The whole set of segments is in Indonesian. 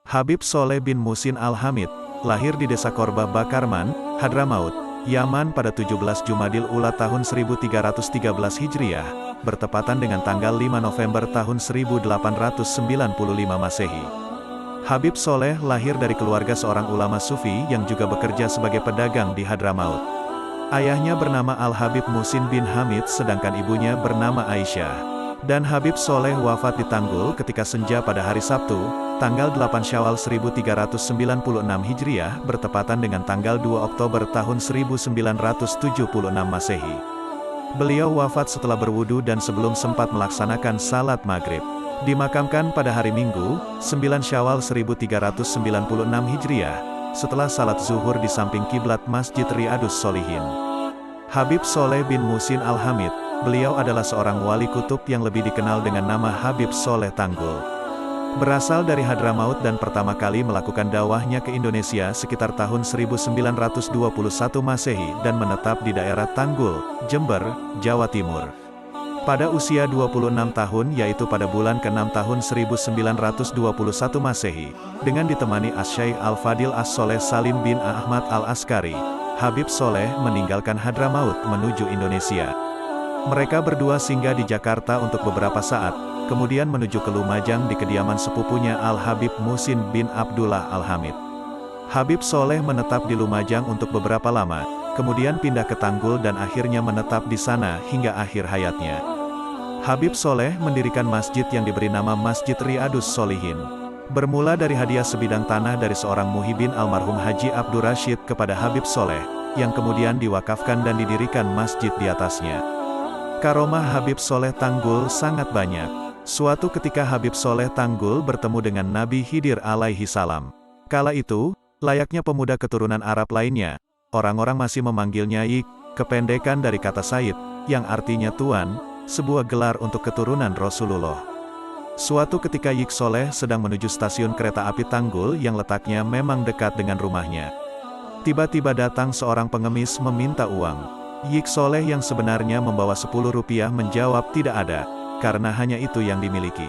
Habib Soleh bin Muhsin Al-Hamid, lahir di desa Korba Bakarman, Hadramaut, Yaman pada 17 Jumadil Ula tahun 1313 Hijriah, bertepatan dengan tanggal 5 November tahun 1895 Masehi. Habib Soleh lahir dari keluarga seorang ulama sufi yang juga bekerja sebagai pedagang di Hadramaut. Ayahnya bernama Al-Habib Muhsin bin Hamid sedangkan ibunya bernama Aisyah. Dan Habib Soleh wafat di Tanggul ketika senja pada hari Sabtu, tanggal 8 Syawal 1396 Hijriah bertepatan dengan tanggal 2 Oktober tahun 1976 Masehi. Beliau wafat setelah berwudu dan sebelum sempat melaksanakan salat maghrib. Dimakamkan pada hari Minggu, 9 Syawal 1396 Hijriah, setelah salat zuhur di samping kiblat Masjid Riyadus Sholihin. Habib Soleh bin Muhsin Al-Hamid, beliau adalah seorang wali kutub yang lebih dikenal dengan nama Habib Soleh Tanggul. Berasal dari Hadramaut dan pertama kali melakukan dakwahnya ke Indonesia sekitar tahun 1921 Masehi dan menetap di daerah Tanggul, Jember, Jawa Timur. Pada usia 26 tahun yaitu pada bulan ke-6 tahun 1921 Masehi, dengan ditemani Asy-Syaikh Al-Fadil As-Soleh Salim bin Ahmad Al-Askari, Habib Soleh meninggalkan Hadramaut menuju Indonesia. Mereka berdua singgah di Jakarta untuk beberapa saat, kemudian menuju ke Lumajang di kediaman sepupunya Al-Habib Muhsin bin Abdullah Al-Hamid. Habib Soleh menetap di Lumajang untuk beberapa lama, kemudian pindah ke Tanggul dan akhirnya menetap di sana hingga akhir hayatnya. Habib Soleh mendirikan masjid yang diberi nama Masjid Riyadus Sholihin. Bermula dari hadiah sebidang tanah dari seorang muhibin almarhum Haji Abdur Rashid kepada Habib Soleh, yang kemudian diwakafkan dan didirikan masjid di atasnya. Karomah Habib Soleh Tanggul sangat banyak. Suatu ketika Habib Soleh Tanggul bertemu dengan Nabi Khidir alaihi salam. Kala itu, layaknya pemuda keturunan Arab lainnya, orang-orang masih memanggilnya Yik, kependekan dari kata Sayyid, yang artinya Tuan, sebuah gelar untuk keturunan Rasulullah. Suatu ketika Yik Soleh sedang menuju stasiun kereta api Tanggul yang letaknya memang dekat dengan rumahnya. Tiba-tiba datang seorang pengemis meminta uang. Yik Soleh yang sebenarnya membawa 10 rupiah menjawab tidak ada, karena hanya itu yang dimiliki.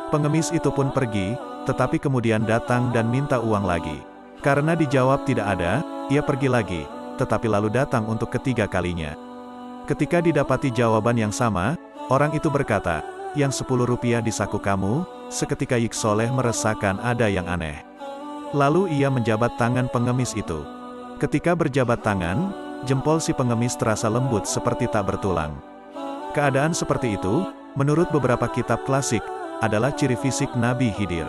Pengemis itu pun pergi, tetapi kemudian datang dan minta uang lagi. Karena dijawab tidak ada, ia pergi lagi, tetapi lalu datang untuk ketiga kalinya. Ketika didapati jawaban yang sama, orang itu berkata, yang 10 rupiah di saku kamu. Seketika Yik Soleh merasakan ada yang aneh. Lalu ia menjabat tangan pengemis itu. Ketika berjabat tangan, jempol si pengemis terasa lembut seperti tak bertulang. Keadaan seperti itu, menurut beberapa kitab klasik, adalah ciri fisik Nabi Khidir.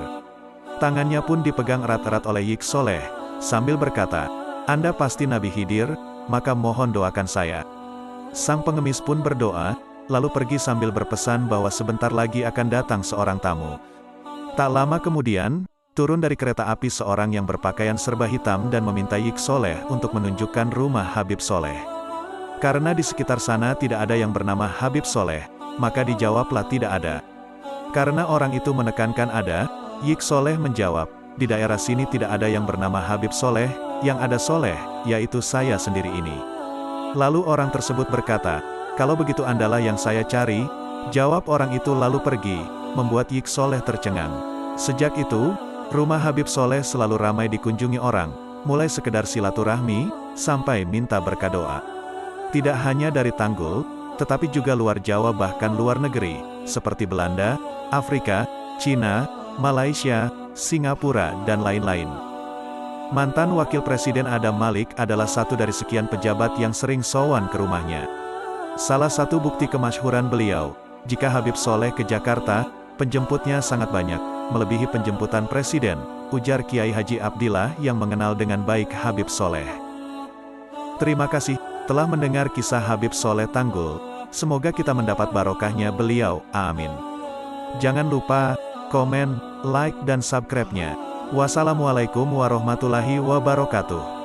Tangannya pun dipegang erat-erat oleh Yik Soleh, sambil berkata, Anda pasti Nabi Khidir, maka mohon doakan saya. Sang pengemis pun berdoa, lalu pergi sambil berpesan bahwa sebentar lagi akan datang seorang tamu. Tak lama kemudian, turun dari kereta api seorang yang berpakaian serba hitam dan meminta Yik Soleh untuk menunjukkan rumah Habib Soleh. Karena di sekitar sana tidak ada yang bernama Habib Soleh, maka dijawablah tidak ada. Karena orang itu menekankan ada, Yik Soleh menjawab, di daerah sini tidak ada yang bernama Habib Soleh, yang ada Soleh, yaitu saya sendiri ini. Lalu orang tersebut berkata, kalau begitu Andalah yang saya cari. Jawab orang itu lalu pergi, membuat Yik Soleh tercengang. Sejak itu, rumah Habib Soleh selalu ramai dikunjungi orang, mulai sekedar silaturahmi, sampai minta berkah doa. Tidak hanya dari Tanggul, tetapi juga luar Jawa bahkan luar negeri, seperti Belanda, Afrika, Cina, Malaysia, Singapura, dan lain-lain. Mantan Wakil Presiden Adam Malik adalah satu dari sekian pejabat yang sering sowan ke rumahnya. Salah satu bukti kemasyhuran beliau, jika Habib Soleh ke Jakarta, penjemputnya sangat banyak, melebihi penjemputan Presiden, ujar Kiai Haji Abdillah yang mengenal dengan baik Habib Soleh. Terima kasih telah mendengar kisah Habib Soleh Tanggul, semoga kita mendapat barokahnya beliau, amin. Jangan lupa, komen, like dan subscribe-nya. Wassalamualaikum warahmatullahi wabarakatuh.